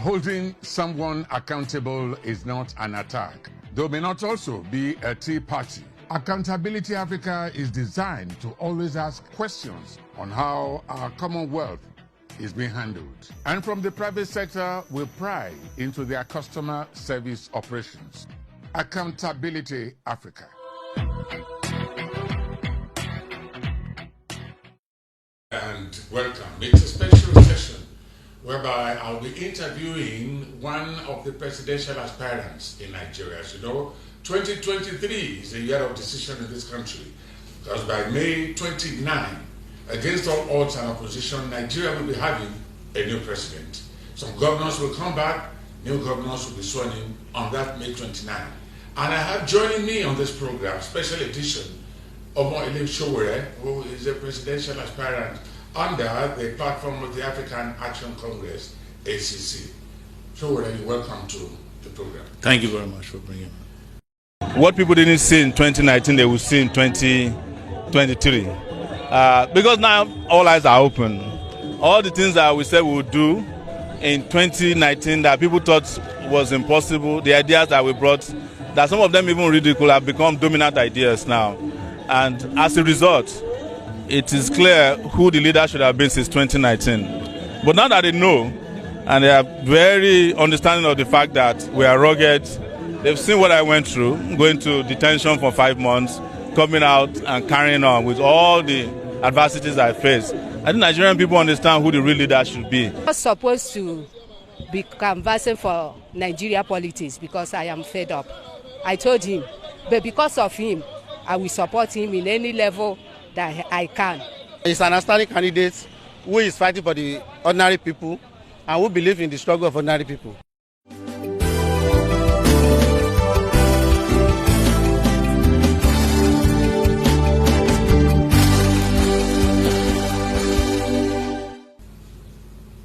Holding someone accountable is not an attack. There may not also be a tea party. Accountability Africa is designed to always ask questions on how our Commonwealth is being handled. And from the private sector, we pry into their customer service operations. Accountability Africa. And welcome. It's a special session whereby I'll be interviewing one of the presidential aspirants in Nigeria. As you know, 2023 is a year of decision in this country, because by May 29, against all odds and opposition, Nigeria will be having a new president. Some governors will come back, new governors will be sworn in on that May 29. And I have joining me on this program, special edition, Omoyele Sowore, who is a presidential aspirant under the platform of the African Action Congress, ACC. Sowore, you're welcome to the program. Thank you very much for bringing me. What people didn't see in 2019, they will see in 2023. Because now all eyes are open. All the things that we said we would do in 2019 that people thought was impossible, the ideas that we brought, that some of them even ridicule, have become dominant ideas now. And as a result, it is clear who the leader should have been since 2019. But now that they know, and they are very understanding of the fact that we are rugged, they've seen what I went through, going to detention for 5 months, coming out and carrying on with all the adversities I faced. I think Nigerian people understand who the real leader should be. I'm not supposed to be canvassing for Nigeria politics because I am fed up. I told him, but because of him, I will support him in any level that I can. He's an outstanding candidate who is fighting for the ordinary people and who believes in the struggle of ordinary people.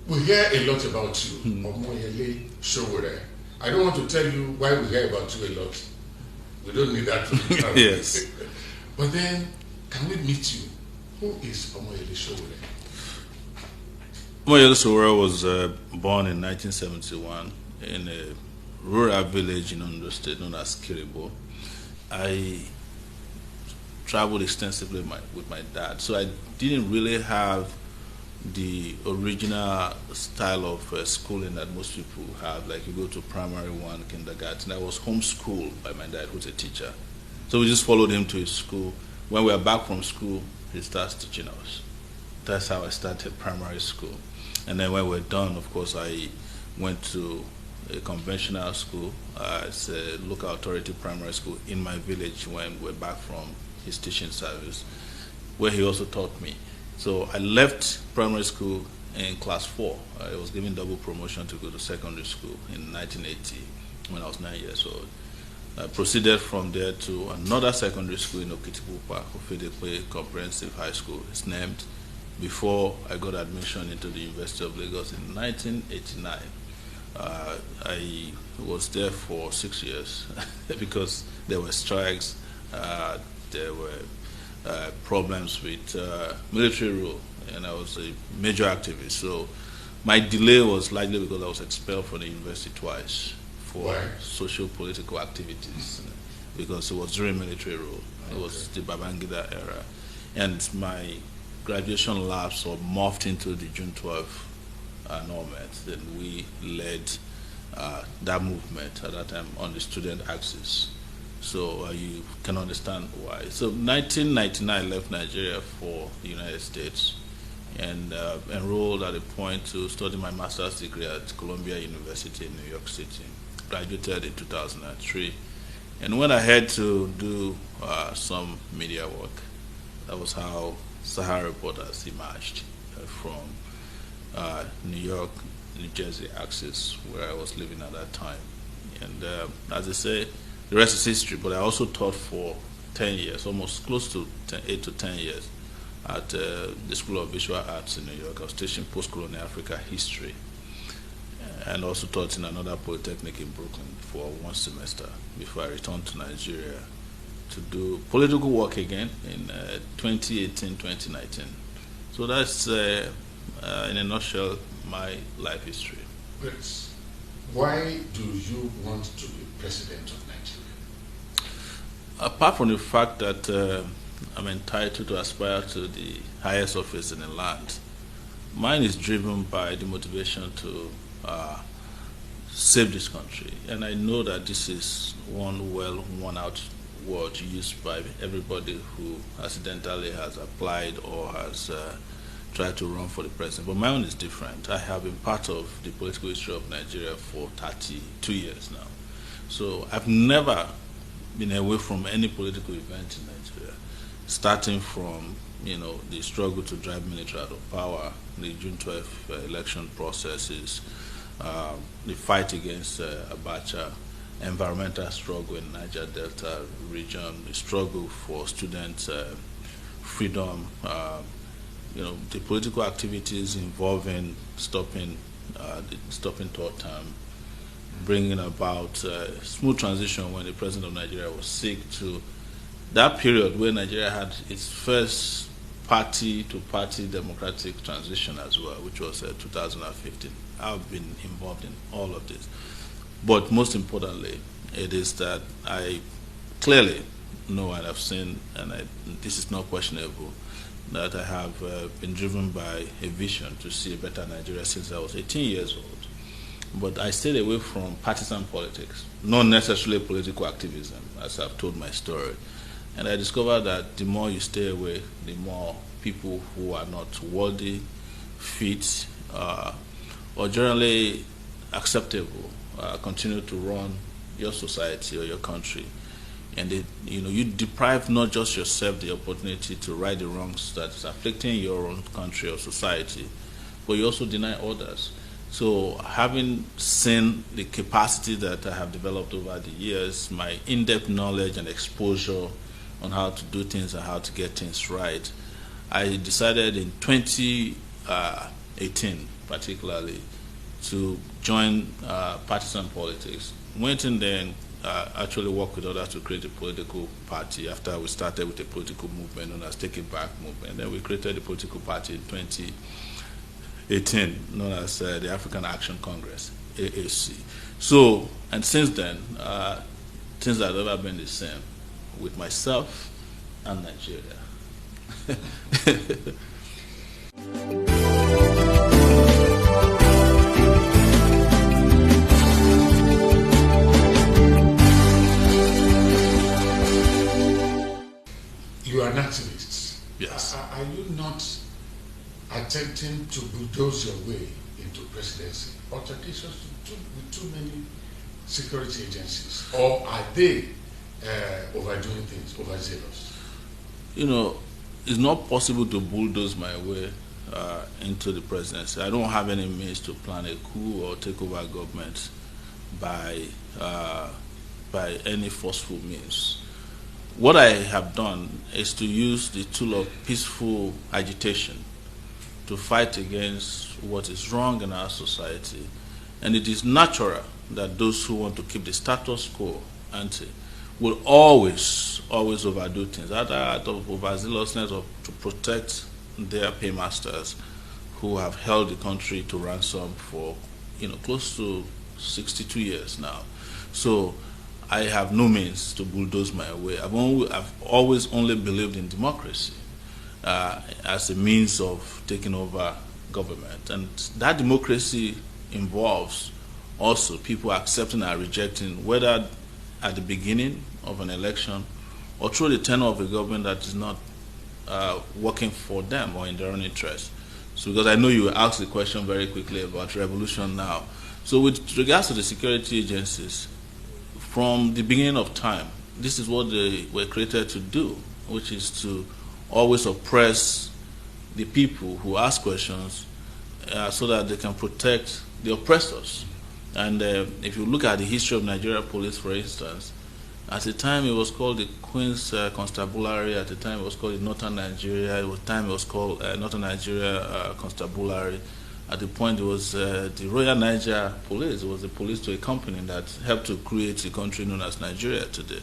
We hear a lot about you, Omoyele Sowore. I don't want to tell you why we hear about you a lot. We don't need that. Yes. But then, can we meet you? Who is Omoyele Sowore? Omoyele Sowore was born in 1971 in a rural village in Ondo State known as Kiribo. I traveled extensively with my dad, so I didn't really have the original style of schooling that most people have, like you go to primary one, kindergarten. I was homeschooled by my dad, who's a teacher. So we just followed him to his school. When we are back from school, he starts teaching us. That's how I started primary school. And then when we're done, of course, I went to a conventional school. It's a local authority primary school in my village when we're back from his teaching service, where he also taught me. So I left primary school in class 4. I was given double promotion to go to secondary school in 1980 when I was 9 years old. I proceeded from there to another secondary school in Okitipupa, Ofedekwe Comprehensive High School. It's named, before I got admission into the University of Lagos in 1989. I was there for 6 years because there were strikes, there were problems with military rule, and I was a major activist. So my delay was likely because I was expelled from the university twice for social political activities, because it was during military rule. It was the Babangida era, and my graduation lapse or morphed into the June 12 annulment. Then we led that movement at that time on the student axis. So you can understand why. So 1999, I left Nigeria for the United States and enrolled at a point to study my master's degree at Columbia University in New York City. Graduated in 2003. And went ahead to do some media work. That was how Sahara Reporters emerged from New York, New Jersey axis, where I was living at that time. And as I say, the rest is history, but I also taught for 10 years, almost close to 8 to 10 years, at the School of Visual Arts in New York. I was teaching post-colonial Africa history, and also taught in another polytechnic in Brooklyn for 1 semester before I returned to Nigeria to do political work again in 2018, 2019. So that's, in a nutshell, my life history. But Why do you want to be president of Nigeria? Apart from the fact that I'm entitled to aspire to the highest office in the land, mine is driven by the motivation to save this country. And I know that this is one well worn out word used by everybody who accidentally has applied or has tried to run for the president. But my own is different. I have been part of the political history of Nigeria for 32 years now. So I've never been away from any political event in Nigeria, starting from the struggle to drive military out of power, the June 12th election processes, the fight against Abacha, environmental struggle in Niger Delta region, the struggle for student freedom, the political activities involving stopping third term, bringing about smooth transition when the president of Nigeria was sick, to that period where Nigeria had its first party-to-party democratic transition as well, which was 2015. I've been involved in all of this. But most importantly, it is that I clearly know and have seen, and this is not questionable, that I have been driven by a vision to see a better Nigeria since I was 18 years old. But I stayed away from partisan politics, not necessarily political activism, as I've told my story. And I discovered that the more you stay away, the more people who are not worthy, fit, or generally acceptable continue to run your society or your country. And you deprive not just yourself the opportunity to right the wrongs that is afflicting your own country or society, but you also deny others. So having seen the capacity that I have developed over the years, my in-depth knowledge and exposure on how to do things and how to get things right, I decided in 2018 particularly to join partisan politics. Went in there and actually worked with others to create a political party after we started with a political movement known as TakeItBack movement. Then we created a political party in 2018 known as the African Action Congress, AAC. So, and since then, things have never been the same with myself and Nigeria. You are an activist. Yes. Are you not attempting to bulldoze your way into presidency? Altercations with too many security agencies? Or are they overdoing things, overzealous? It's not possible to bulldoze my way into the presidency. I don't have any means to plan a coup or take over government by any forceful means. What I have done is to use the tool of peaceful agitation to fight against what is wrong in our society. And it is natural that those who want to keep the status quo ante will always overdo things, either out of overzealousness or to protect their paymasters who have held the country to ransom for close to 62 years now. So I have no means to bulldoze my way. I've always only believed in democracy as a means of taking over government. And that democracy involves also people accepting and rejecting, whether at the beginning of an election or through the tenure of a government that is not working for them or in their own interest. So because I know you will ask the question very quickly about revolution now. So with regards to the security agencies, from the beginning of time, this is what they were created to do, which is to always oppress the people who ask questions so that they can protect the oppressors. And if you look at the history of Nigeria police, for instance, at the time it was called the Queen's Constabulary, at the time it was called the Northern Nigeria, at the time it was called Northern Nigeria Constabulary. At the point it was the Royal Niger Police. It was the police to a company that helped to create the country known as Nigeria today.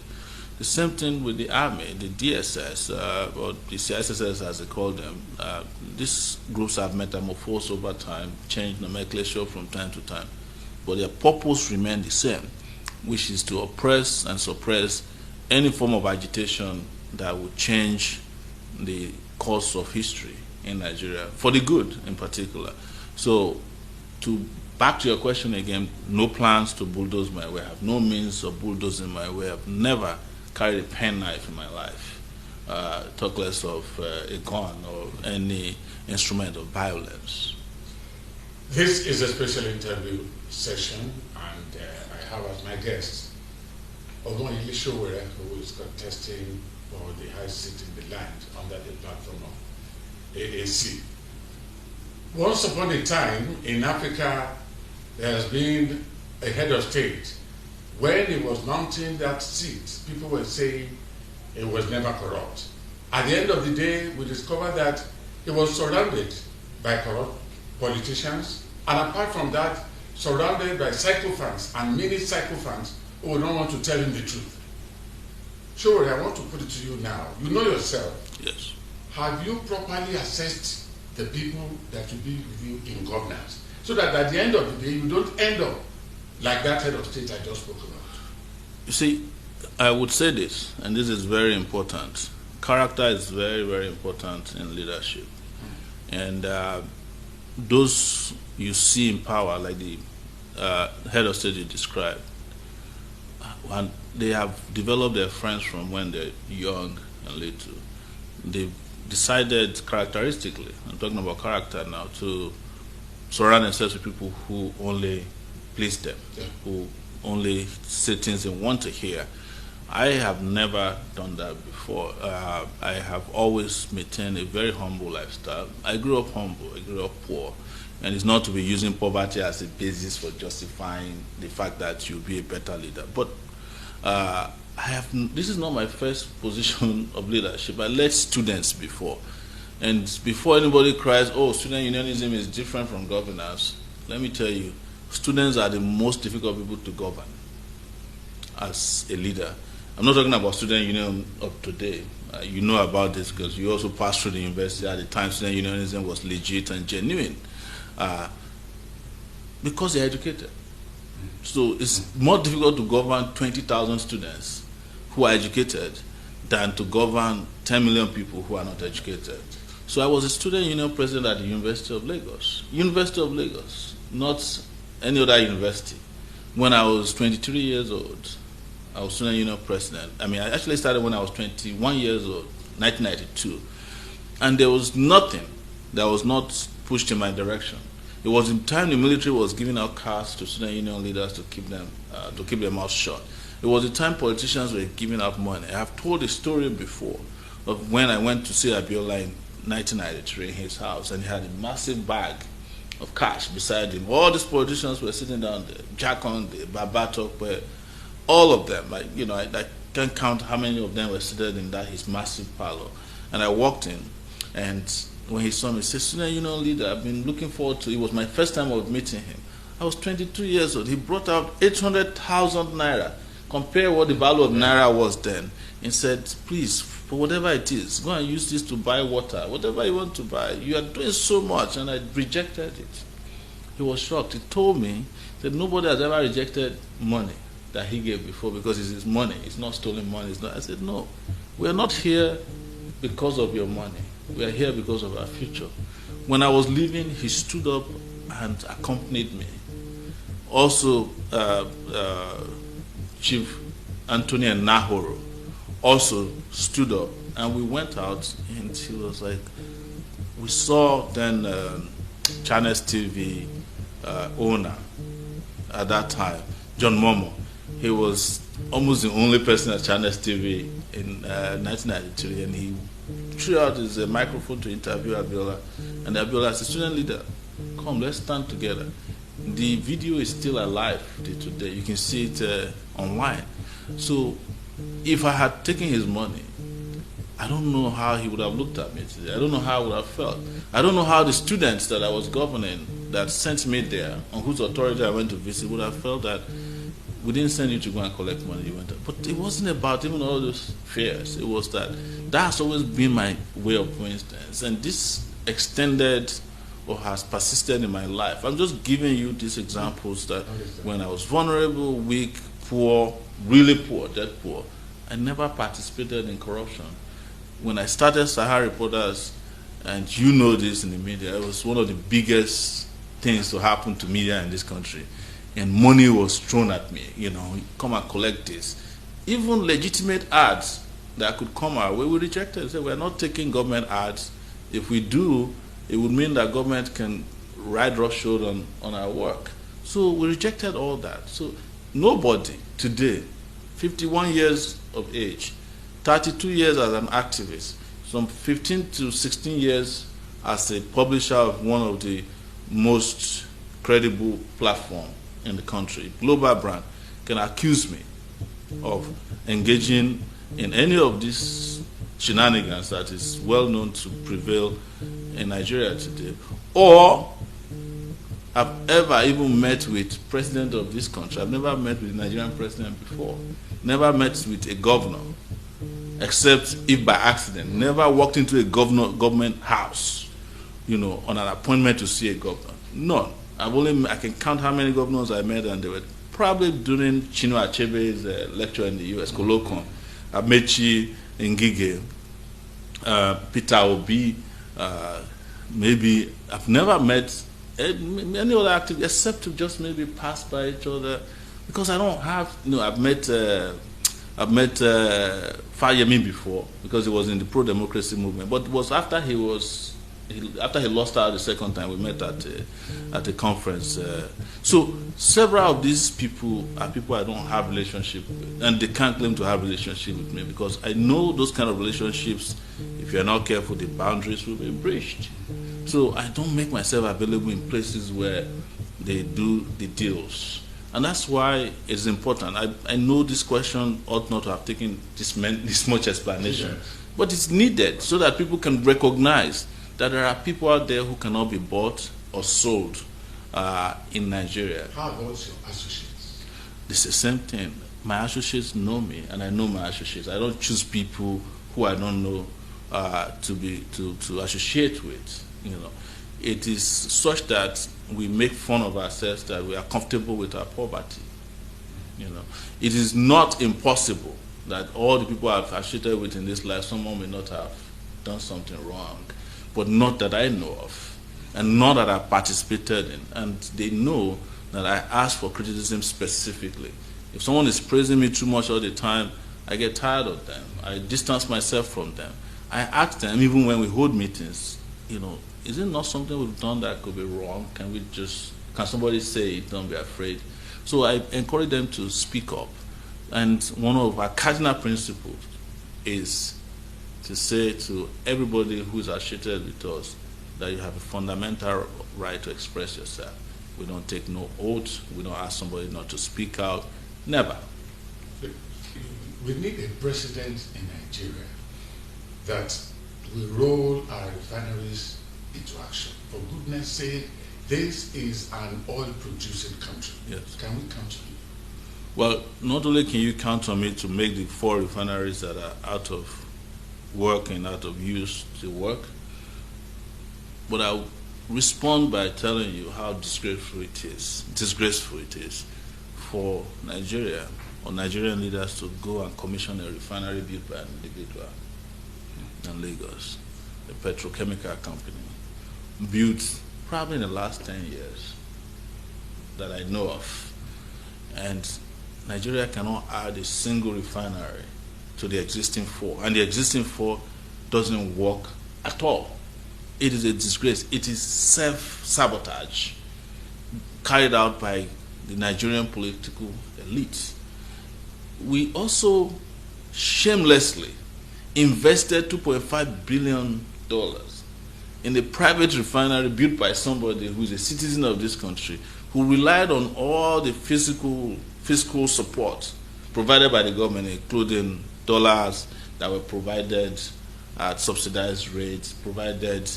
The same thing with the army, the DSS, or the CSSS as they call them. These groups have metamorphosed over time, changed nomenclature from time to time. but their purpose remained the same, which is to oppress and suppress any form of agitation that would change the course of history in Nigeria, for the good in particular. So, back to your question again, no plans to bulldoze my way. I have no means of bulldozing my way. I've never carried a penknife in my life, talk less of a gun or any instrument of violence. This is a special interview session, and I have as my guest Omoyele Sowore, who is contesting for the high seat in the land under the platform of AAC. Once upon a time in Africa, there has been a head of state. When he was mounting that seat, people were saying it was never corrupt. At the end of the day, we discovered that he was surrounded by corrupt politicians, and apart from that, surrounded by sycophants and many sycophants who would not want to tell him the truth. Sure, I want to put it to you now. You know yourself. Yes. Have you properly assessed the people that will be with you in governance, so that at the end of the day, you don't end up like that head of state I just spoke about? You see, I would say this, and this is very important. Character is very, very important in leadership. And those you see in power, like the head of state you described, and they have developed their friends from when they're young and little. They've decided characteristically, I'm talking about character now, to surround themselves with people who only please them, who only say things they want to hear. I have never done that before. I have always maintained a very humble lifestyle. I grew up humble, I grew up poor, and it's not to be using poverty as a basis for justifying the fact that you'll be a better leader. But this is not my first position of leadership. I led students before. And before anybody cries, oh, student unionism is different from governance, let me tell you, students are the most difficult people to govern as a leader. I'm not talking about student union of today. You know about this because you also passed through the university at the time student unionism was legit and genuine. Because they're educated. So it's more difficult to govern 20,000 students who are educated than to govern 10 million people who are not educated. So I was a student union president at the University of Lagos. University of Lagos, not any other university. When I was 23 years old, I was student union president. I mean, I actually started when I was 21 years old, 1992. And there was nothing that was not pushed in my direction. It was in time the military was giving out cars to student union leaders to keep their mouths shut. It was the time politicians were giving out money. I have told a story before of when I went to see Abiola in 1993 in his house, and he had a massive bag of cash beside him. All these politicians were sitting down there, Jakon, Babatok, all of them. I can't count how many of them were seated in his massive parlor. And I walked in, and when he saw me, he said, student union leader, I've been looking forward to it. It was my first time of meeting him. I was 22 years old. He brought out 800,000 naira. Compare what the value of naira was then. And said, please, for whatever it is, go and use this to buy water. Whatever you want to buy. You are doing so much. And I rejected it. He was shocked. He told me that nobody has ever rejected money that he gave before because it's his money. It's not stolen money. It's not. I said, no. We are not here because of your money. We are here because of our future. When I was leaving, he stood up and accompanied me. Also, Chief Anthony Nahoro also stood up, and we went out, and he was like, we saw then Channels TV owner at that time, John Momo. He was almost the only person at Channels TV in 1993, and he threw out his microphone to interview Abiola, and Abiola as a student leader, come, let's stand together. The video is still alive today. You can see it online. So if I had taken his money, I don't know how he would have looked at me today. I don't know how I would have felt. I don't know how the students that I was governing that sent me there, on whose authority I went to visit, would have felt that we didn't send you to go and collect money. You went out. But it wasn't about even all those fears. It was that's always been my way of coincidence. And this extended or has persisted in my life. I'm just giving you these examples that when I was vulnerable, weak, poor, really poor, dead poor, I never participated in corruption. When I started Sahara Reporters, and you know this in the media, it was one of the biggest things to happen to media in this country. And money was thrown at me, come and collect this. Even legitimate ads that could come our way, we rejected. Said, we're not taking government ads. If we do, it would mean that government can ride roughshod on our work. So we rejected all that. So nobody today, 51 years of age, 32 years as an activist, some 15 to 16 years as a publisher of one of the most credible platforms in the country, global brand, can accuse me of engaging in any of these shenanigans that is well known to prevail in Nigeria today, or I've ever even met with president of this country. I've never met with the Nigerian president before, never met with a governor, except if by accident, never walked into a government house, on an appointment to see a governor. None. I can count how many governors I met, and they were probably during Chinua Achebe's lecture in the U.S., Colloquium, Amechi Ngige, Peter Obi, maybe I've never met any other activist except to just maybe pass by each other, because I don't have, I've met Fayemi before, because he was in the pro-democracy movement, but it was after he lost out the second time we met at a conference. So several of these people are people I don't have relationship with, and they can't claim to have relationship with me, because I know those kind of relationships, if you're not careful, the boundaries will be breached. So I don't make myself available in places where they do the deals. And that's why it's important. I know this question ought not to have taken this much explanation, but it's needed so that people can recognize that there are people out there who cannot be bought or sold in Nigeria. How about your associates? It's the same thing. My associates know me, and I know my associates. I don't choose people who I don't know to associate with. It is such that we make fun of ourselves, that we are comfortable with our poverty. It is not impossible that all the people I've associated with in this life, someone may not have done something wrong, but not that I know of, and not that I participated in. And they know that I ask for criticism specifically. If someone is praising me too much all the time, I get tired of them. I distance myself from them. I ask them, even when we hold meetings, is it not something we've done that could be wrong? Can somebody say it? Don't be afraid. So I encourage them to speak up. And one of our cardinal principles is to say to everybody who is associated with us that you have a fundamental right to express yourself. We don't take no oath. We don't ask somebody not to speak out. Never. We need a president in Nigeria that will roll our refineries into action. For goodness sake, this is an oil-producing country. Yes. Can we count on you? Well, not only can you count on me to make the 4 refineries that are out of work and out of use to work, but I'll respond by telling you how disgraceful it is for Nigeria or Nigerian leaders to go and commission a refinery built by an individual in Lagos, a petrochemical company, built probably in the last 10 years that I know of. And Nigeria cannot add a single refinery to the existing 4. And the existing 4 doesn't work at all. It is a disgrace. It is self-sabotage carried out by the Nigerian political elite. We also shamelessly invested $2.5 billion in a private refinery built by somebody who is a citizen of this country, who relied on all the fiscal support provided by the government, including dollars that were provided at subsidized rates, provided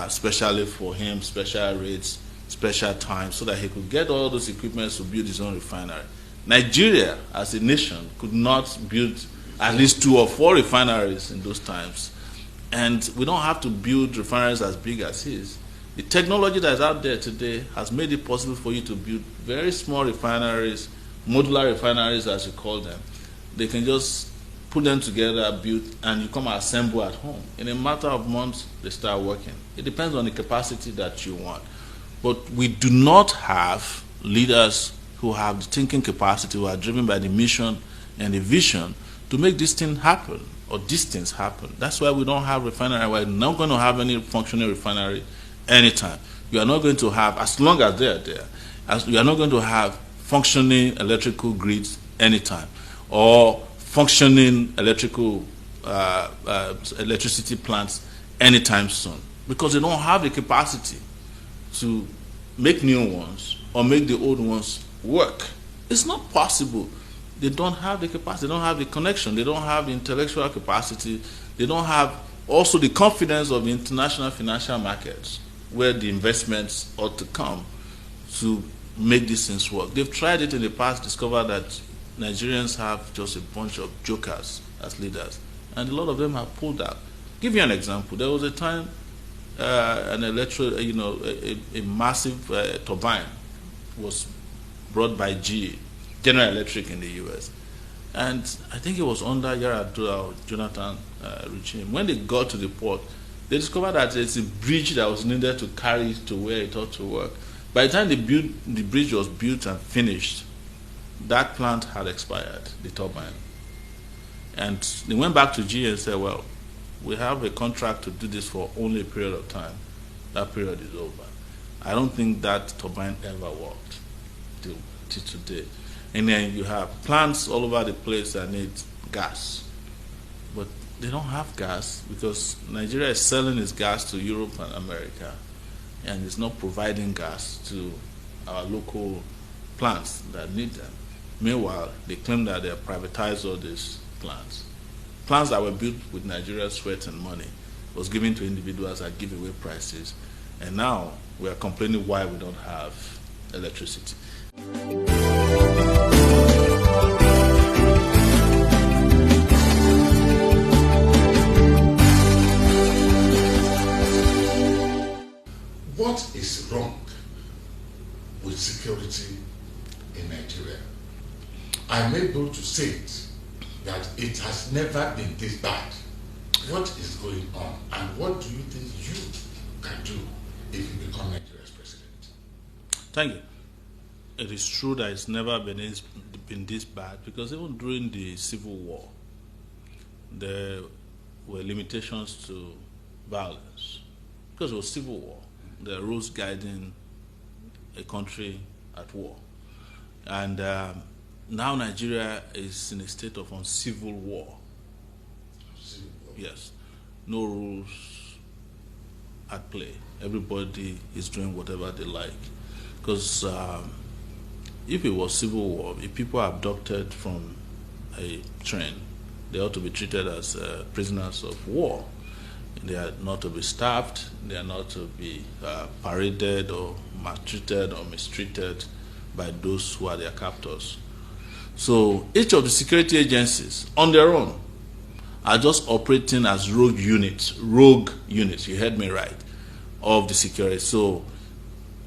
specially for him, special rates, special time, so that he could get all those equipments to build his own refinery. Nigeria, as a nation, could not build at least 2 or 4 refineries in those times. And we don't have to build refineries as big as his. The technology that is out there today has made it possible for you to build very small refineries, modular refineries as you call them. They can just put them together, build, and you come and assemble at home. In a matter of months, they start working. It depends on the capacity that you want. But we do not have leaders who have the thinking capacity, who are driven by the mission and the vision to make this thing happen, or these things happen. That's why we don't have refinery. We're not going to have any functioning refinery anytime. You are not going to have, as long as they're there, you are not going to have functioning electrical grids anytime, or functioning electricity plants anytime soon, because they don't have the capacity to make new ones or make the old ones work. It's not possible. They don't have the capacity, they don't have the connection, they don't have the intellectual capacity, they don't have also the confidence of the international financial markets where the investments ought to come to make these things work. They've tried it in the past, discovered that Nigerians have just a bunch of jokers as leaders, and a lot of them have pulled out. Give you an example. There was a time a massive turbine was brought by General Electric in the U.S. And I think it was under Yar'Adua or Jonathan regime. When they got to the port, they discovered that it's a bridge that was needed to carry it to where it ought to work. By the time the bridge was built and finished, that plant had expired, the turbine. And they went back to GE and said, well, we have a contract to do this for only a period of time. That period is over. I don't think that turbine ever worked till today. And then you have plants all over the place that need gas. But they don't have gas because Nigeria is selling its gas to Europe and America, and it's not providing gas to our local plants that need them. Meanwhile, they claim that they have privatized all these plants. Plants that were built with Nigeria's sweat and money was given to individuals at giveaway prices, and now we are complaining why we don't have electricity. What is wrong with security in Nigeria? I'm able to say it, that it has never been this bad. What is going on, and what do you think you can do if you become Nigeria's president? Thank you. It is true that it's never been this bad, because even during the Civil War, there were limitations to violence. Because it was Civil War, there are rules guiding a country at war. And now Nigeria is in a state of uncivil war. Civil war. Yes. No rules at play. Everybody is doing whatever they like. Because if it was civil war, if people are abducted from a train, they ought to be treated as prisoners of war. They are not to be starved, they are not to be paraded or maltreated or mistreated by those who are their captors. So each of the security agencies on their own are just operating as rogue units, you heard me right, of the security. So,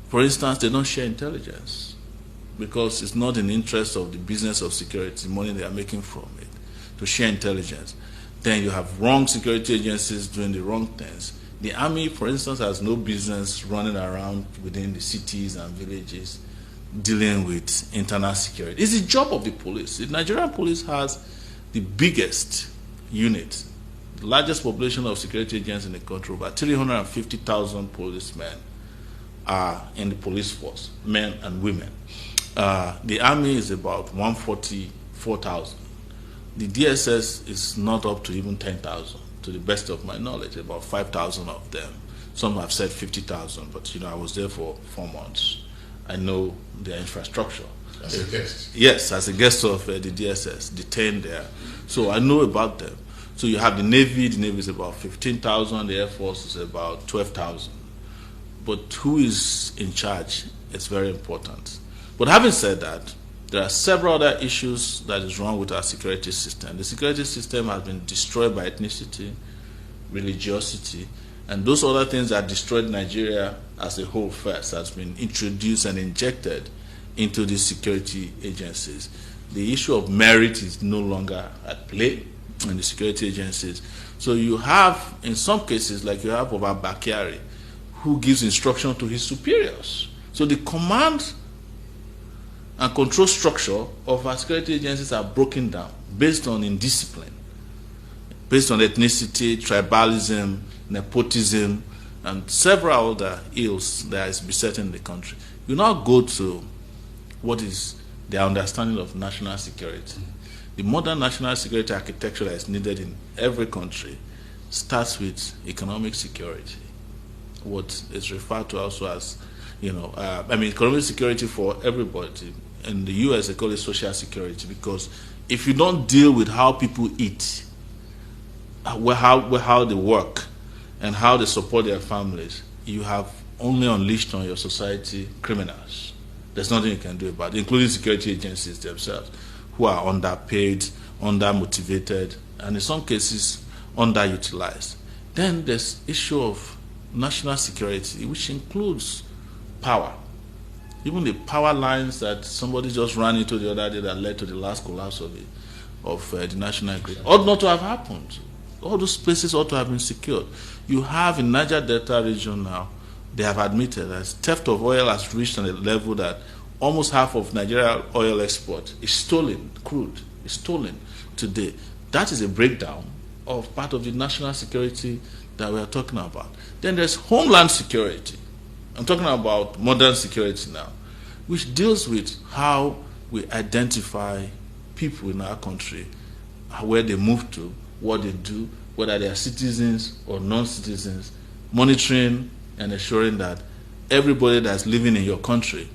for instance, they don't share intelligence because it's not in the interest of the business of security, the money they are making from it, to share intelligence. Then you have wrong security agencies doing the wrong things. The army, for instance, has no business running around within the cities and villages dealing with internal security. It's the job of the police. The Nigerian police has the biggest unit, the largest population of security agents in the country. About 350,000 policemen are in the police force, men and women. The army is about 144,000. The DSS is not up to even 10,000, to the best of my knowledge, about 5,000 of them. Some have said 50,000, but I was there for 4 months. I know their infrastructure. As a guest? Yes, as a guest of the DSS, detained there. So I know about them. So you have the Navy is about 15,000, the Air Force is about 12,000. But who is in charge? It's very important. But having said that, there are several other issues that is wrong with our security system. The security system has been destroyed by ethnicity, religiosity, and those other things that destroyed Nigeria as a whole first has been introduced and injected into these security agencies. The issue of merit is no longer at play in the security agencies. So you have, in some cases, like you have Oba Bakari, who gives instruction to his superiors. So the command and control structure of our security agencies are broken down based on indiscipline, based on ethnicity, tribalism, nepotism, and several other ills that is besetting the country. You now go to what is their understanding of national security. The modern national security architecture that is needed in every country starts with economic security, what is referred to also as, economic security for everybody. In the US, they call it social security, because if you don't deal with how people eat, how they work, and how they support their families, you have only unleashed on your society criminals. There's nothing you can do about it, including security agencies themselves, who are underpaid, undermotivated, and in some cases, underutilized. Then there's issue of national security, which includes power. Even the power lines that somebody just ran into the other day that led to the last collapse of the national grid ought not to have happened. All those places ought to have been secured. You have in Niger Delta region now, they have admitted that theft of oil has reached on a level that almost half of Nigeria oil export is stolen, crude is stolen today. That is a breakdown of part of the national security that we are talking about. Then there's homeland security. I'm talking about modern security now, which deals with how we identify people in our country, where they move to, what they do, whether they are citizens or non-citizens, monitoring and ensuring that everybody that's living in your country,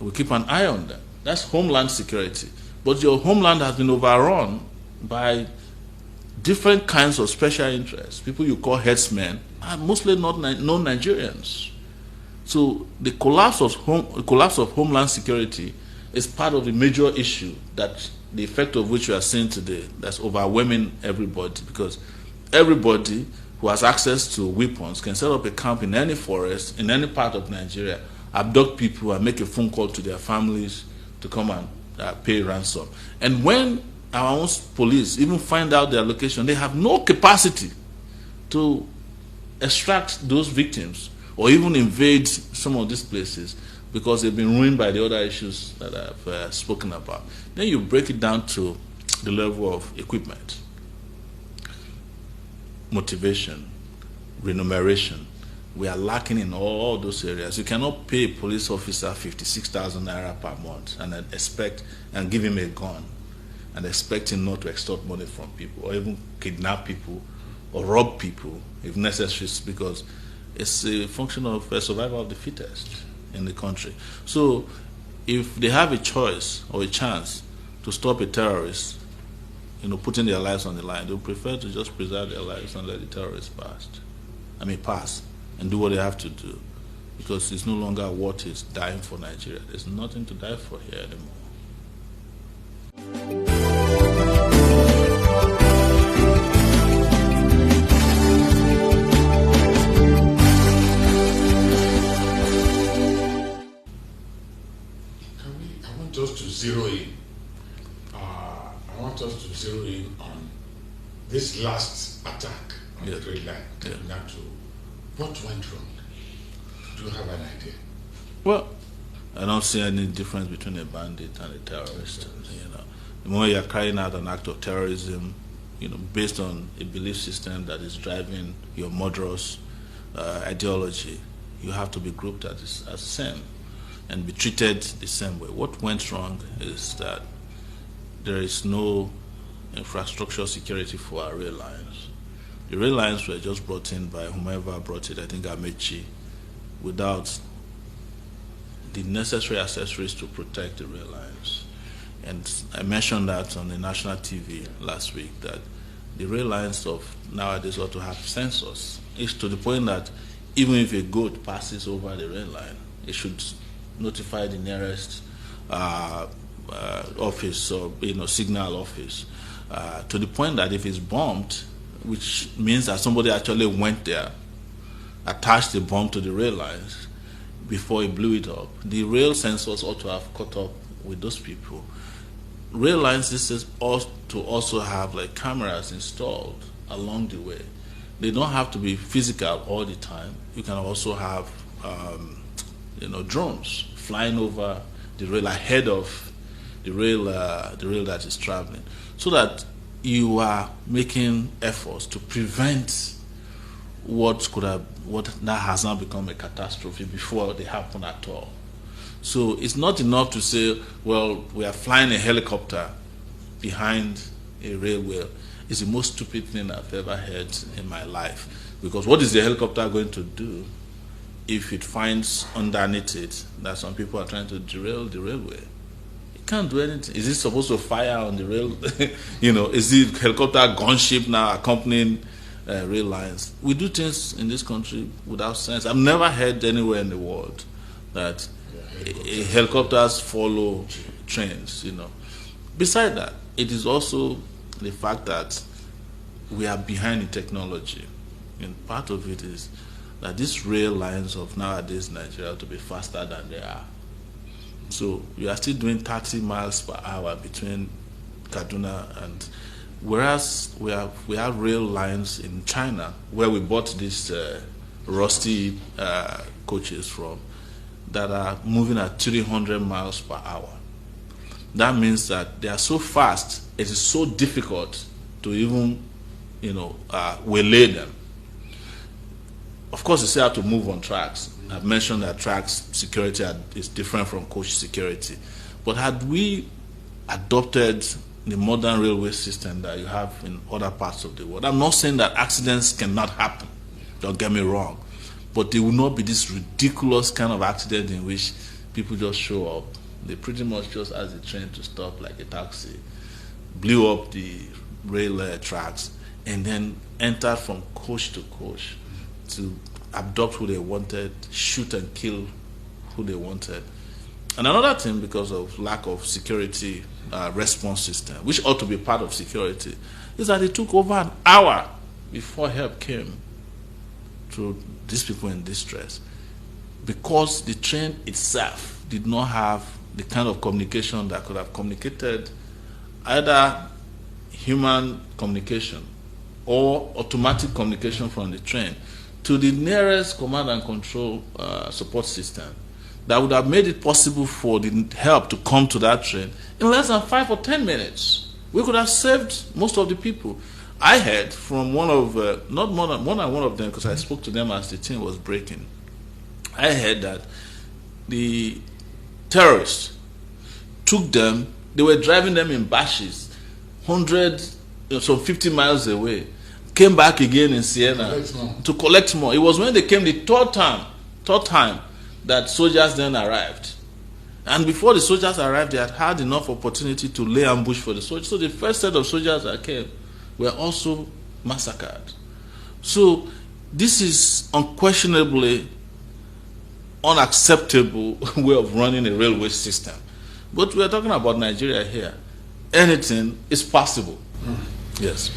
we keep an eye on them. That's homeland security. But your homeland has been overrun by different kinds of special interests. People you call headsmen are mostly not non-Nigerians. So the collapse of homeland security is part of the major issue, that the effect of which we are seeing today, that's overwhelming everybody, because everybody who has access to weapons can set up a camp in any forest, in any part of Nigeria, abduct people and make a phone call to their families to come and pay ransom. And when our own police even find out their location, they have no capacity to extract those victims or even invade some of these places, because they've been ruined by the other issues that I've spoken about. Then you break it down to the level of equipment, motivation, remuneration. We are lacking in all those areas. You cannot pay a police officer 56,000 naira per month and expect and give him a gun and expect him not to extort money from people or even kidnap people or rob people if necessary, because it's a function of survival of the fittest in the country. So if they have a choice or a chance to stop a terrorist, putting their lives on the line, they'll prefer to just preserve their lives and let the terrorists pass and do what they have to do, because it's no longer worth it dying for Nigeria. There's nothing to die for here anymore. I want us to zero in. I want us to zero in on this last attack on the trade line. What went wrong? Do you have an idea? Well, I don't see any difference between a bandit and a terrorist. The moment you're carrying out an act of terrorism, based on a belief system that is driving your murderous ideology, you have to be grouped as same and be treated the same way. What went wrong is that there is no infrastructure security for our rail lines. The rail lines were just brought in by whomever brought it, I think Amechi, without the necessary accessories to protect the rail lines. And I mentioned that on the national TV last week, that the rail lines of nowadays ought to have sensors. It's to the point that even if a goat passes over the rail line, it should notify the nearest office or signal office, to the point that if it's bombed, which means that somebody actually went there attached the bomb to the rail lines before he blew it up. The rail sensors ought to have caught up with those people. Rail line systems ought to also have like cameras installed along the way. They don't have to be physical all the time. You can also have drones flying over the rail ahead of the rail that is traveling, so that you are making efforts to prevent what that has now become a catastrophe before they happen at all. So it's not enough to say, well, we are flying a helicopter behind a railway. It's the most stupid thing I've ever heard in my life. Because what is the helicopter going to do if it finds underneath it that some people are trying to derail the railway? It can't do anything. Is it supposed to fire on the rail? Is the helicopter gunship now accompanying rail lines? We do things in this country without sense. I've never heard anywhere in the world that helicopters follow trains. Beside that, it is also the fact that we are behind in technology. And part of it is that these rail lines of nowadays in Nigeria to be faster than they are. So we are still doing 30 miles per hour between Kaduna and, whereas we have rail lines in China where we bought these rusty coaches from that are moving at 300 miles per hour. That means that they are so fast, it is so difficult to even, waylay them. Of course, they still have to move on tracks. I've mentioned that tracks security is different from coach security. But had we adopted the modern railway system that you have in other parts of the world, I'm not saying that accidents cannot happen, don't get me wrong, but there will not be this ridiculous kind of accident in which people just show up. They pretty much just ask the train to stop like a taxi, blew up the rail tracks, and then entered from coach to coach to abduct who they wanted, shoot and kill who they wanted. And another thing, because of lack of security response system, which ought to be part of security, is that it took over an hour before help came to these people in distress, because the train itself did not have the kind of communication that could have communicated, either human communication or automatic communication from the train to the nearest command and control support system that would have made it possible for the help to come to that train in less than 5 or 10 minutes. We could have saved most of the people. I heard from one of them, because I spoke to them as the train was breaking. I heard that the terrorists took them, they were driving them in bashes, 50 miles away, came back again in Siena to collect more. It was when they came the third time that soldiers then arrived. And before the soldiers arrived, they had had enough opportunity to lay ambush for the soldiers. So the first set of soldiers that came were also massacred. So this is unquestionably unacceptable way of running a railway system. But we are talking about Nigeria here. Anything is possible. Yes.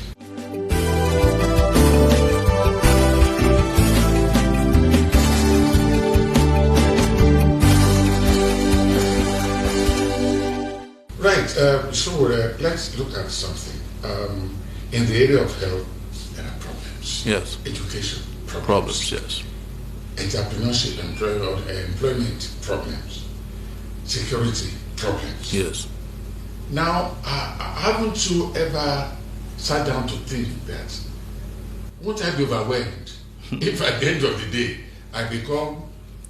Right, so let's look at something. In the area of health, there are problems. Yes. Education Problems, yes. Entrepreneurship, employment problems. Security problems. Yes. Now, haven't you ever sat down to think that, won't I be overwhelmed if at the end of the day I become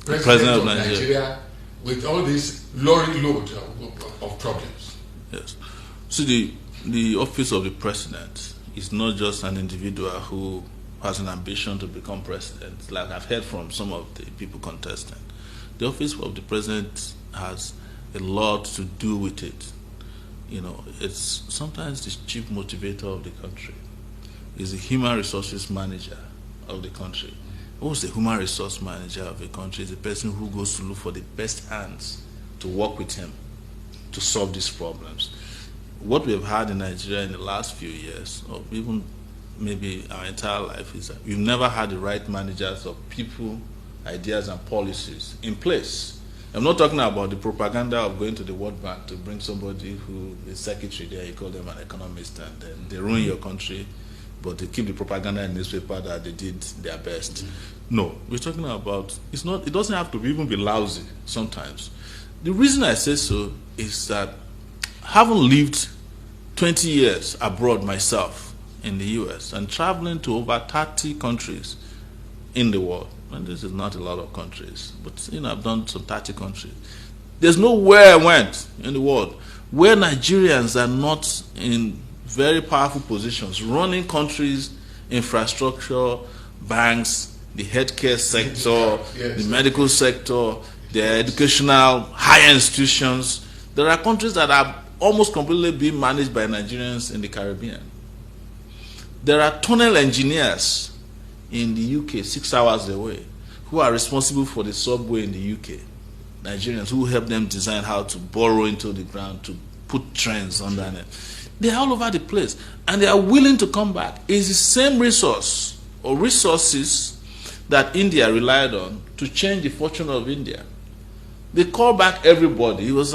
president of Nigeria with all this lorry load of problems? Yes. See, the office of the president is not just an individual who has an ambition to become president, like I've heard from some of the people contesting. The office of the president has a lot to do with it. It's sometimes the chief motivator of the country. Is the human resources manager of the country. Who's the human resource manager of the country? Is the person who goes to look for the best hands to work with him to solve these problems. What we have had in Nigeria in the last few years, or even maybe our entire life is that we've never had the right managers of people, ideas, and policies in place. I'm not talking about the propaganda of going to the World Bank to bring somebody who is secretary there, you call them an economist, and then they ruin your country, but they keep the propaganda in the newspaper that they did their best. No, we're talking about, it doesn't have to even be lousy sometimes. The reason I say so is that having lived 20 years abroad myself in the US and traveling to over 30 countries in the world, and this is not a lot of countries, but I've done some 30 countries. There's nowhere I went in the world where Nigerians are not in very powerful positions, running countries, infrastructure, banks, the healthcare sector, the medical sector, the educational higher institutions. There are countries that are almost completely being managed by Nigerians in the Caribbean. There are tunnel engineers in the UK, 6 hours away, who are responsible for the subway in the UK. Nigerians who help them design how to burrow into the ground, to put trains under it. They're all over the place, and they are willing to come back. It's the same resource or resources that India relied on to change the fortune of India. They called back everybody. It was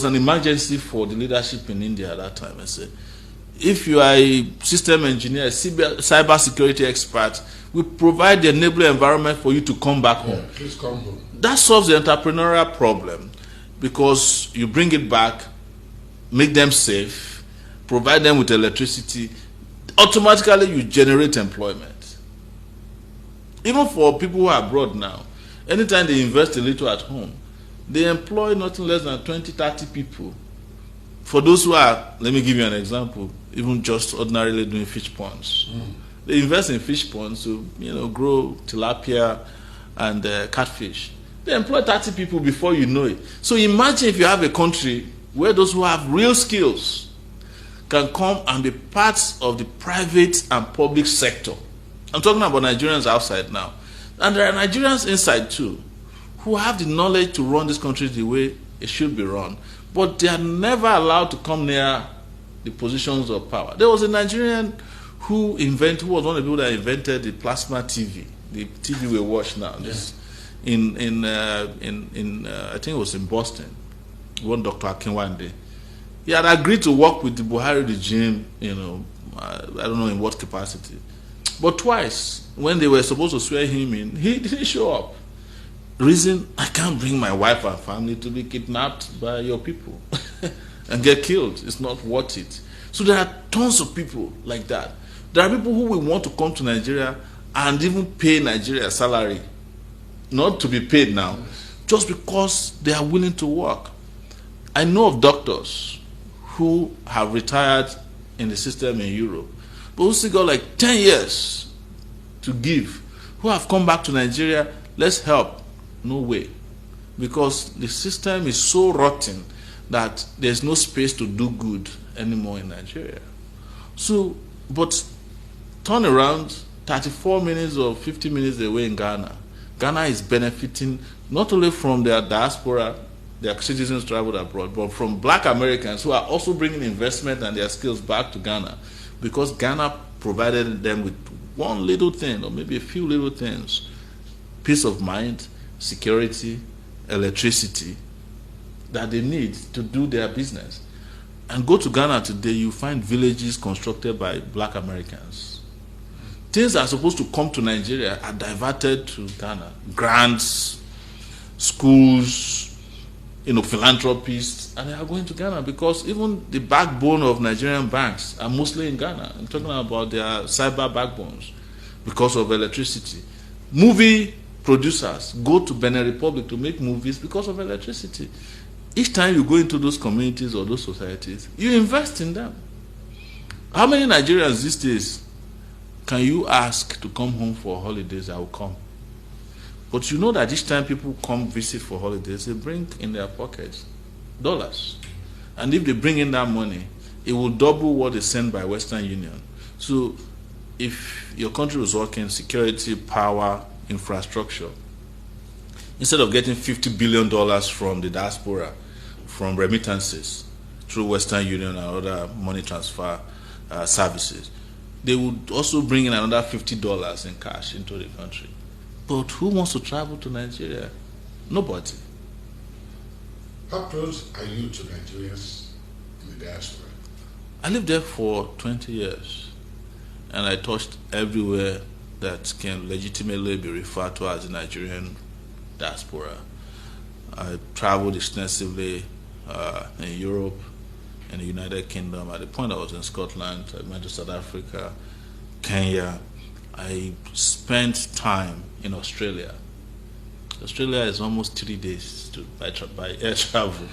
an emergency for the leadership in India at that time. I said, if you are a system engineer, a cyber security expert, we provide the enabling environment for you to come back home. Please come home. That solves the entrepreneurial problem, because you bring it back, make them safe, provide them with electricity, automatically you generate employment. Even for people who are abroad now, anytime they invest a little at home, they employ nothing less than 20, 30 people. For those who are, let me give you an example, even just ordinarily doing fish ponds. They invest in fish ponds to, grow tilapia and catfish. They employ 30 people before you know it. So imagine if you have a country where those who have real skills can come and be parts of the private and public sector. I'm talking about Nigerians outside now. And there are Nigerians inside too, who have the knowledge to run this country the way it should be run, but they are never allowed to come near the positions of power. There was a Nigerian who was one of the people that invented the plasma TV, the TV we watch now. This I think it was in Boston, one Dr. Akinwande. He had agreed to work with the Buhari regime, I don't know in what capacity. But twice, when they were supposed to swear him in, he didn't show up. Reason, I can't bring my wife and family to be kidnapped by your people and get killed. It's not worth it. So there are tons of people like that. There are people who will want to come to Nigeria and even pay Nigeria salary, not to be paid now, just because they are willing to work. I know of doctors who have retired in the system in Europe, but who still got like 10 years to give, who have come back to Nigeria, let's help. No way. Because the system is so rotten that there's no space to do good anymore in Nigeria. So, but turn around, 34 minutes or 50 minutes away in Ghana. Ghana is benefiting not only from their diaspora, their citizens traveled abroad, but from black Americans who are also bringing investment and their skills back to Ghana, because Ghana provided them with one little thing, or maybe a few little things: peace of mind, security, electricity, that they need to do their business. And go to Ghana today, you find villages constructed by black Americans. Things that are supposed to come to Nigeria are diverted to Ghana. Grants, schools, philanthropists, and they are going to Ghana, because even the backbone of Nigerian banks are mostly in Ghana. I'm talking about their cyber backbones because of electricity. Movie producers go to Benin Republic to make movies because of electricity. Each time you go into those communities or those societies, you invest in them. How many Nigerians these days can you ask to come home for holidays? I will come. But you know that each time people come visit for holidays, they bring in their pockets dollars. And if they bring in that money, it will double what they send by Western Union. So if your country was working security, power, infrastructure, instead of getting $50 billion from the diaspora, from remittances through Western Union and other money transfer services, they would also bring in another $50 in cash into the country. But who wants to travel to Nigeria? Nobody. How close are you to Nigerians in the diaspora? I lived there for 20 years, and I touched everywhere that can legitimately be referred to as the Nigerian diaspora. I traveled extensively in Europe, in the United Kingdom. At the point I was in Scotland, I went to South Africa, Kenya. I spent time in Australia. Australia is almost 3 days by air travel.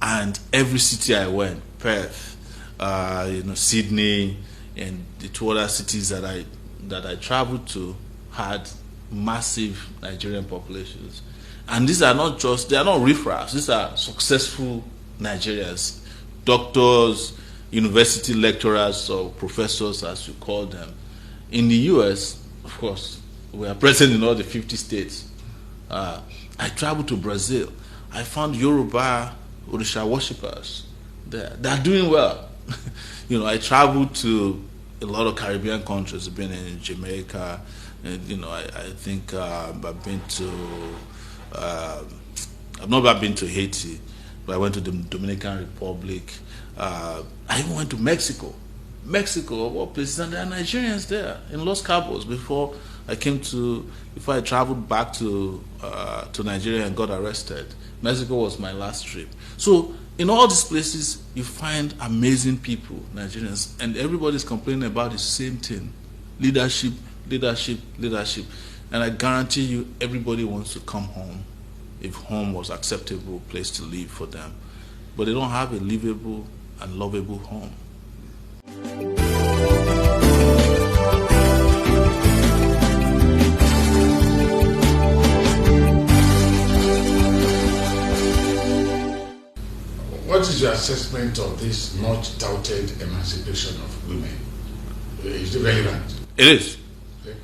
And every city I went, Perth, Sydney, and the two other cities that I traveled to had massive Nigerian populations. And these are not they are not riffraffs, these are successful Nigerians, doctors, university lecturers, or professors as you call them. In the US, of course, we are present in all the 50 states. I traveled to Brazil. I found Yoruba Orisha worshippers there. They are doing well. I traveled to a lot of Caribbean countries. I've been in Jamaica, and, I think I've been to, I've not been to Haiti, but I went to the Dominican Republic. I even went to Mexico. Mexico, of all places, and there are Nigerians there in Los Cabos before I traveled back to Nigeria and got arrested. Mexico was my last trip. So in all these places, you find amazing people, Nigerians, and everybody's complaining about the same thing: leadership, leadership, leadership. And I guarantee you, everybody wants to come home if home was an acceptable place to live for them. But they don't have a livable and lovable home. What is your assessment of this much touted emancipation of women? Is it relevant? It is. Okay.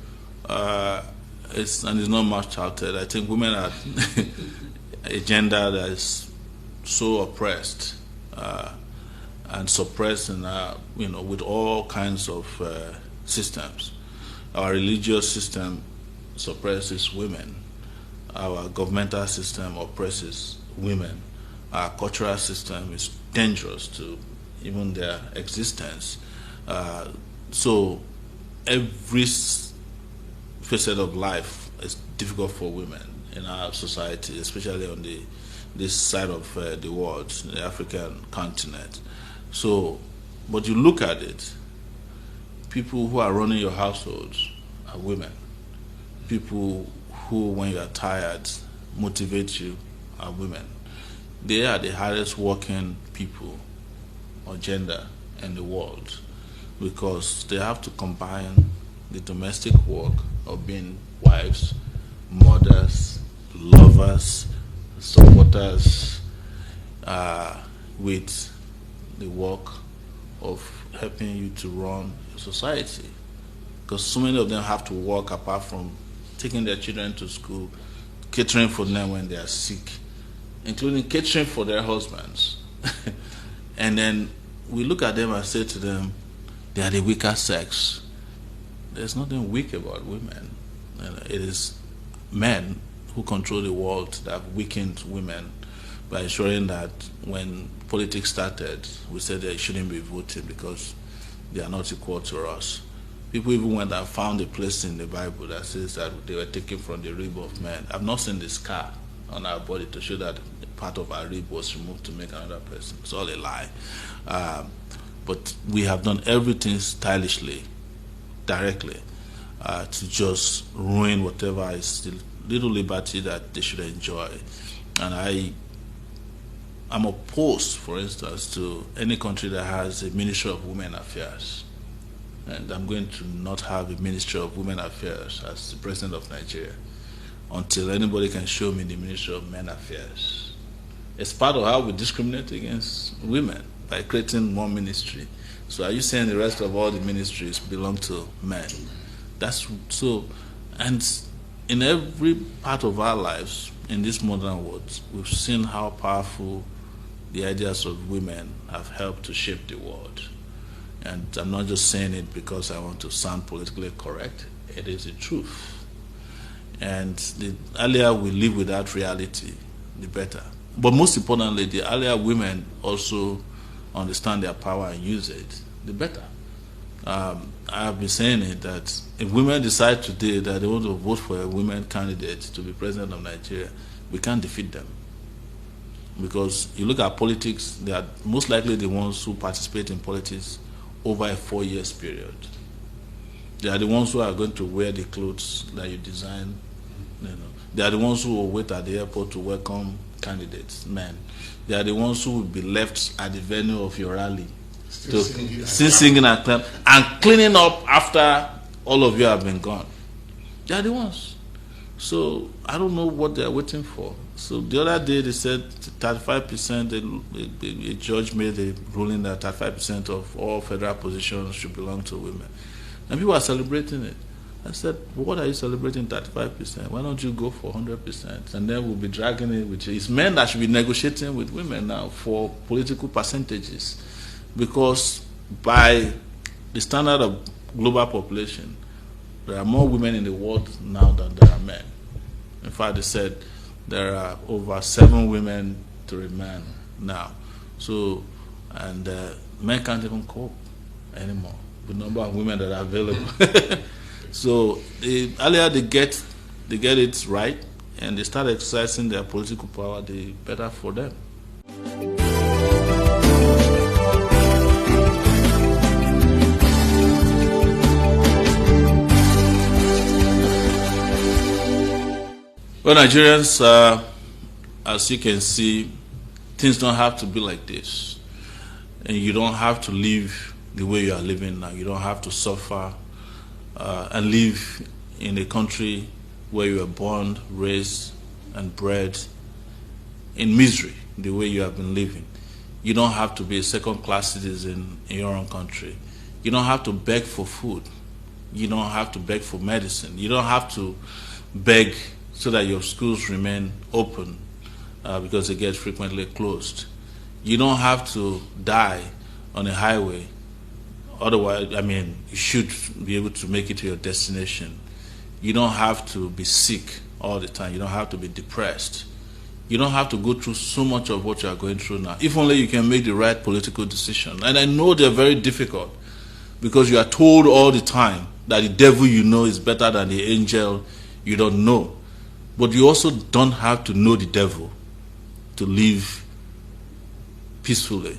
It's not much touted. I think women are a gender that is so oppressed and suppressed, and with all kinds of systems. Our religious system suppresses women. Our governmental system oppresses women. Our cultural system is dangerous to even their existence. So every facet of life is difficult for women in our society, especially on this side of the world, the African continent. So, but you look at it, people who are running your households are women. People who, when you are tired, motivate you are women. They are the hardest working people or gender in the world, because they have to combine the domestic work of being wives, mothers, lovers, supporters, with the work of helping you to run your society. Because so many of them have to work apart from taking their children to school, catering for them when they are sick, including catering for their husbands. And then we look at them and say to them, they are the weaker sex. There's nothing weak about women. It is men who control the world that have weakened women by ensuring that when politics started, we said they shouldn't be voting because they are not equal to us. People even went and found a place in the Bible that says that they were taken from the rib of men. I've not seen the scar on our body to show that part of our rib was removed to make another person. It's all a lie. But we have done everything stylishly, directly, to just ruin whatever is the little liberty that they should enjoy. And I'm opposed, for instance, to any country that has a Ministry of Women Affairs. And I'm going to not have a Ministry of Women Affairs as the President of Nigeria until anybody can show me the Ministry of Men Affairs. It's part of how we discriminate against women by creating one ministry. So are you saying the rest of all the ministries belong to men? That's so. And in every part of our lives in this modern world, we've seen how powerful the ideas of women have helped to shape the world. And I'm not just saying it because I want to sound politically correct. It is the truth. And the earlier we live with that reality, the better. But most importantly, the earlier women also understand their power and use it, the better. I have been saying it that if women decide today that they want to vote for a women candidate to be president of Nigeria, we can't defeat them. Because you look at politics, they are most likely the ones who participate in politics over a 4 year period. They are the ones who are going to wear the clothes that you design. They are the ones who will wait at the airport to welcome candidates, men. They are the ones who will be left at the venue of your rally, still singing and clapping, and cleaning up after all of you have been gone. They are the ones. So I don't know what they are waiting for. So the other day they said 35%, a judge made a ruling that 35% of all federal positions should belong to women. And people are celebrating it. I said, what are you celebrating 35%? Why don't you go for 100%? And then we'll be dragging it with you. It's men that should be negotiating with women now for political percentages. Because by the standard of global population, there are more women in the world now than there are men. In fact, they said there are over 7 women to a man now. So, and men can't even cope anymore with the number of women that are available. So the earlier they get it right and they start exercising their political power, the better for them. Well, Nigerians, as you can see, things don't have to be like this. And you don't have to live the way you are living now. You don't have to suffer and live in a country where you were born, raised, and bred in misery, the way you have been living. You don't have to be a second-class citizen in your own country. You don't have to beg for food. You don't have to beg for medicine. You don't have to beg so that your schools remain open because they get frequently closed. You don't have to die on a highway. Otherwise, you should be able to make it to your destination. You don't have to be sick all the time. You don't have to be depressed. You don't have to go through so much of what you are going through now. If only you can make the right political decision. And I know they're very difficult because you are told all the time that the devil you know is better than the angel you don't know. But you also don't have to know the devil to live peacefully,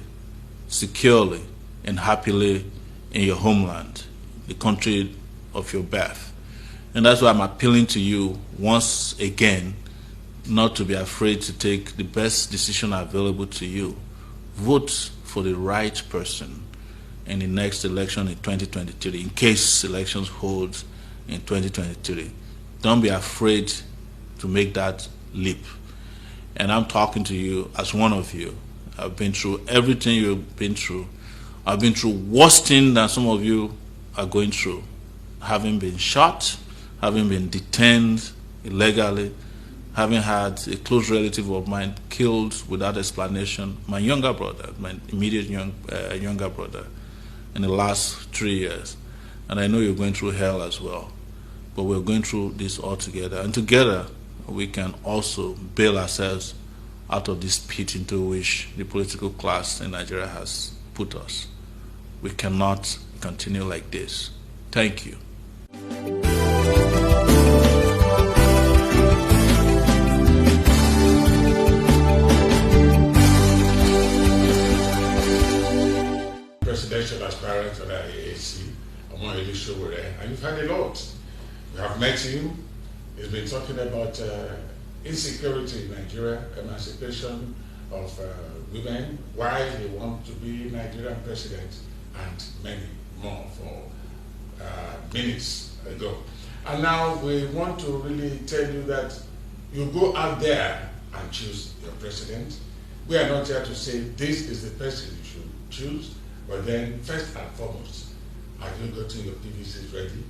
securely, and happily in your homeland, the country of your birth. And that's why I'm appealing to you once again not to be afraid to take the best decision available to you. Vote for the right person in the next election in 2023, in case elections hold in 2023. Don't be afraid to make that leap. And I'm talking to you as one of you. I've been through everything you've been through. I've been through worse things than some of you are going through. Having been shot, having been detained illegally, having had a close relative of mine killed without explanation, my younger brother, my immediate younger brother, in the last 3 years. And I know you're going through hell as well. But we're going through this all together. And together, we can also bail ourselves out of this pit into which the political class in Nigeria has put us. We cannot continue like this. Thank you. Presidential aspirant for the AAC, Omoyele Sowore, and you've heard a lot. We have met him. He's been talking about insecurity in Nigeria, emancipation of women, why they want to be Nigerian president, and many more for minutes ago. And now we want to really tell you that you go out there and choose your president. We are not here to say this is the person you should choose, but then first and foremost, have you gotten your PVCs ready?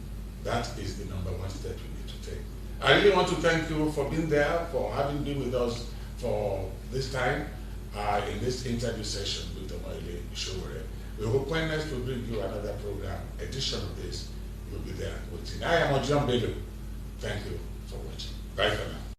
That is the number one step you need to take. I really want to thank you for being there, for having been with us for this time in this interview session with Omoyele Sowore. We hope when next we bring you another program, edition of this, you'll be there waiting. I am Ojon Bello. Thank you for watching. Bye for now.